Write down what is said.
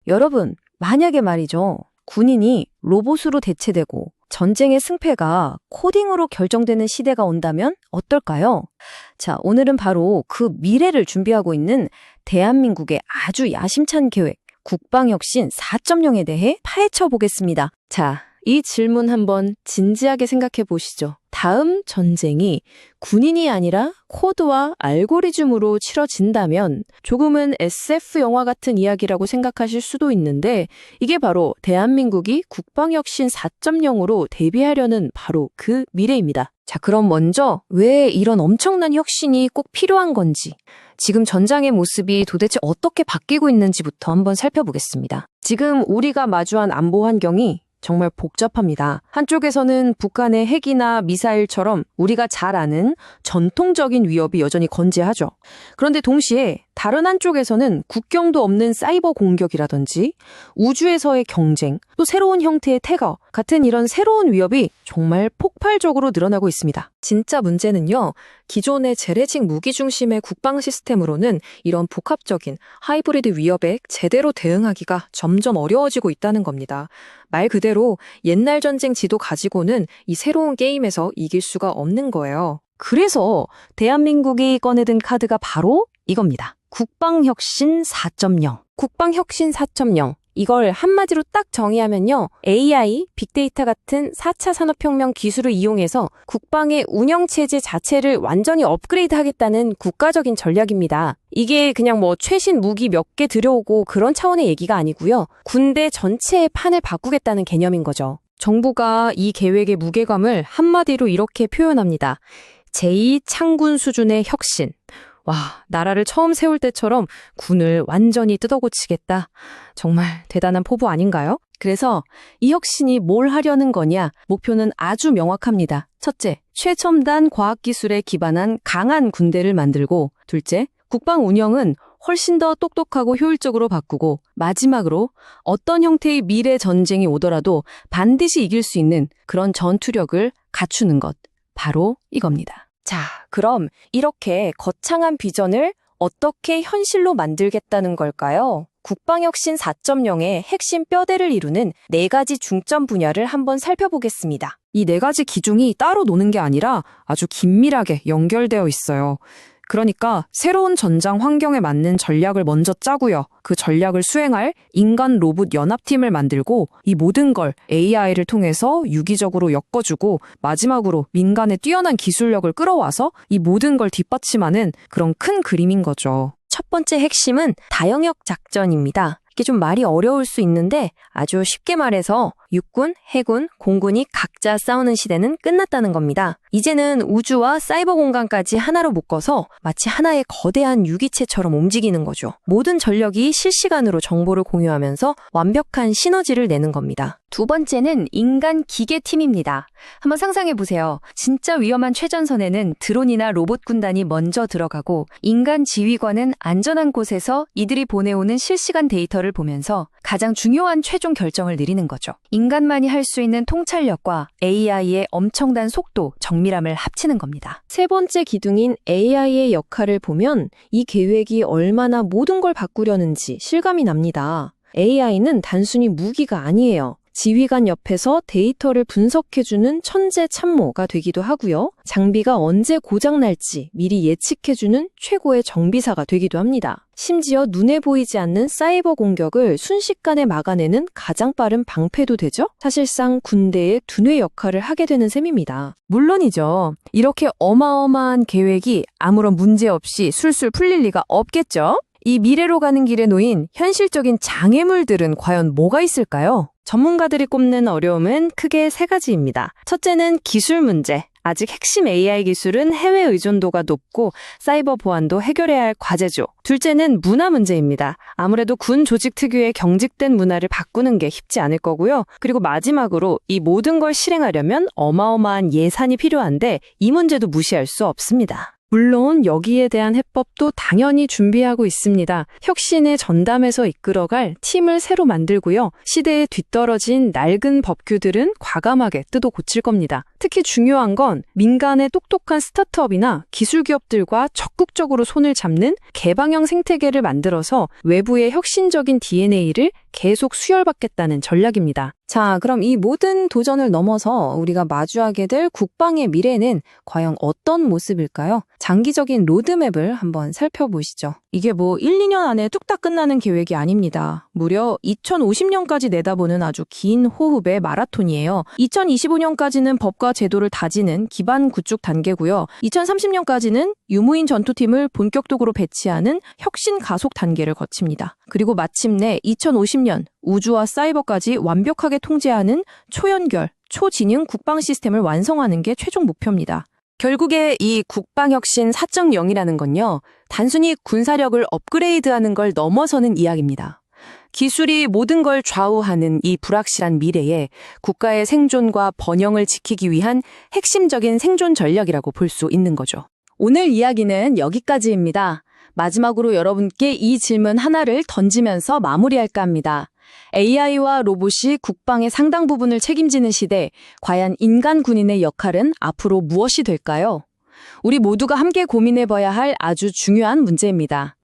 여러분, 만약에 말이죠. 군인이 로봇으로 대체되고 전쟁의 승패가 코딩으로 결정되는 시대가 온다면 어떨까요? 자, 오늘은 바로 그 미래를 준비하고 있는 대한민국의 아주 야심찬 계획, 국방혁신 4.0에 대해 파헤쳐 보겠습니다. 자, 이 질문 한번 진지하게 생각해 보시죠. 다음 전쟁이 군인이 아니라 코드와 알고리즘으로 치러진다면 조금은 SF 영화 같은 이야기라고 생각하실 수도 있는데 이게 바로 대한민국이 국방혁신 4.0으로 대비하려는 바로 그 미래입니다. 자, 그럼 먼저 왜 이런 엄청난 혁신이 꼭 필요한 건지, 지금 전장의 모습이 도대체 어떻게 바뀌고 있는지부터 한번 살펴보겠습니다. 지금 우리가 마주한 안보 환경이 정말 복잡합니다. 한쪽에서는 북한의 핵이나 미사일처럼 우리가 잘 아는 전통적인 위협이 여전히 건재하죠. 그런데 동시에 다른 한쪽에서는 국경도 없는 사이버 공격이라든지 우주에서의 경쟁, 또 새로운 형태의 태거 같은 이런 새로운 위협이 정말 폭발적으로 늘어나고 있습니다. 진짜 문제는요, 기존의 재래식 무기 중심의 국방 시스템으로는 이런 복합적인 하이브리드 위협에 제대로 대응하기가 점점 어려워지고 있다는 겁니다. 말 그대로 옛날 전쟁 지도 가지고는 이 새로운 게임에서 이길 수가 없는 거예요. 그래서 대한민국이 꺼내든 카드가 바로 이겁니다. 국방혁신 4.0. 국방혁신 4.0. 이걸 한마디로 딱 정의하면요, AI, 빅데이터 같은 4차 산업혁명 기술을 이용해서 국방의 운영체제 자체를 완전히 업그레이드 하겠다는 국가적인 전략입니다. 이게 그냥 최신 무기 몇 개 들여오고 그런 차원의 얘기가 아니고요. 군대 전체의 판을 바꾸겠다는 개념인 거죠. 정부가 이 계획의 무게감을 한마디로 이렇게 표현합니다. 제2창군 수준의 혁신. 와, 나라를 처음 세울 때처럼 군을 완전히 뜯어고치겠다. 정말 대단한 포부 아닌가요? 그래서 이 혁신이 뭘 하려는 거냐? 목표는 아주 명확합니다. 첫째, 최첨단 과학기술에 기반한 강한 군대를 만들고, 둘째, 국방 운영은 훨씬 더 똑똑하고 효율적으로 바꾸고, 마지막으로 어떤 형태의 미래 전쟁이 오더라도 반드시 이길 수 있는 그런 전투력을 갖추는 것. 바로 이겁니다. 자, 그럼 이렇게 거창한 비전을 어떻게 현실로 만들겠다는 걸까요? 국방혁신 4.0의 핵심 뼈대를 이루는 4가지 중점 분야를 한번 살펴보겠습니다. 이 4가지 기둥이 따로 노는 게 아니라 아주 긴밀하게 연결되어 있어요. 그러니까 새로운 전장 환경에 맞는 전략을 먼저 짜고요. 그 전략을 수행할 인간 로봇 연합팀을 만들고, 이 모든 걸 AI를 통해서 유기적으로 엮어주고, 마지막으로 민간의 뛰어난 기술력을 끌어와서 이 모든 걸 뒷받침하는 그런 큰 그림인 거죠. 첫 번째 핵심은 다영역 작전입니다. 이게 좀 말이 어려울 수 있는데 아주 쉽게 말해서 육군, 해군, 공군이 각자 싸우는 시대는 끝났다는 겁니다. 이제는 우주와 사이버 공간까지 하나로 묶어서 마치 하나의 거대한 유기체처럼 움직이는 거죠. 모든 전력이 실시간으로 정보를 공유하면서 완벽한 시너지를 내는 겁니다. 두 번째는 인간 기계 팀입니다. 한번 상상해 보세요. 진짜 위험한 최전선에는 드론이나 로봇 군단이 먼저 들어가고, 인간 지휘관은 안전한 곳에서 이들이 보내오는 실시간 데이터를 보면서 가장 중요한 최종 결정을 내리는 거죠. 인간만이 할 수 있는 통찰력과 AI의 엄청난 속도, 정밀함을 합치는 겁니다. 세 번째 기둥인 AI의 역할을 보면 이 계획이 얼마나 모든 걸 바꾸려는지 실감이 납니다. AI는 단순히 무기가 아니에요. 지휘관 옆에서 데이터를 분석해주는 천재 참모가 되기도 하고요. 장비가 언제 고장날지 미리 예측해주는 최고의 정비사가 되기도 합니다. 심지어 눈에 보이지 않는 사이버 공격을 순식간에 막아내는 가장 빠른 방패도 되죠? 사실상 군대의 두뇌 역할을 하게 되는 셈입니다. 물론이죠. 이렇게 어마어마한 계획이 아무런 문제 없이 술술 풀릴 리가 없겠죠? 이 미래로 가는 길에 놓인 현실적인 장애물들은 과연 뭐가 있을까요? 전문가들이 꼽는 어려움은 크게 3가지입니다. 첫째는 기술 문제. 아직 핵심 AI 기술은 해외 의존도가 높고 사이버 보안도 해결해야 할 과제죠. 둘째는 문화 문제입니다. 아무래도 군 조직 특유의 경직된 문화를 바꾸는 게 쉽지 않을 거고요. 그리고 마지막으로 이 모든 걸 실행하려면 어마어마한 예산이 필요한데 이 문제도 무시할 수 없습니다. 물론 여기에 대한 해법도 당연히 준비하고 있습니다. 혁신의 전담에서 이끌어갈 팀을 새로 만들고요. 시대에 뒤떨어진 낡은 법규들은 과감하게 뜯어 고칠 겁니다. 특히 중요한 건 민간의 똑똑한 스타트업이나 기술 기업들과 적극적으로 손을 잡는 개방형 생태계를 만들어서 외부의 혁신적인 DNA를 계속 수혈받겠다는 전략입니다. 자, 그럼 이 모든 도전을 넘어서 우리가 마주하게 될 국방의 미래는 과연 어떤 모습일까요? 장기적인 로드맵을 한번 살펴보시죠. 이게 뭐 1, 2년 안에 뚝딱 끝나는 계획이 아닙니다. 무려 2050년까지 내다보는 아주 긴 호흡의 마라톤이에요. 2025년까지는 법과 제도를 다지는 기반 구축 단계고요. 2030년까지는 유무인 전투팀을 본격적으로 배치하는 혁신 가속 단계를 거칩니다. 그리고 마침내 2050년 우주와 사이버까지 완벽하게 통제하는 초연결, 초진융 국방 시스템을 완성하는 게 최종 목표입니다. 결국에 이 국방혁신 4.0이라는 건요, 단순히 군사력을 업그레이드하는 걸 넘어서는 이야기입니다. 기술이 모든 걸 좌우하는 이 불확실한 미래에 국가의 생존과 번영을 지키기 위한 핵심적인 생존 전략이라고 볼 수 있는 거죠. 오늘 이야기는 여기까지입니다. 마지막으로 여러분께 이 질문 하나를 던지면서 마무리할까 합니다. AI와 로봇이 국방의 상당 부분을 책임지는 시대, 과연 인간 군인의 역할은 앞으로 무엇이 될까요? 우리 모두가 함께 고민해봐야 할 아주 중요한 문제입니다.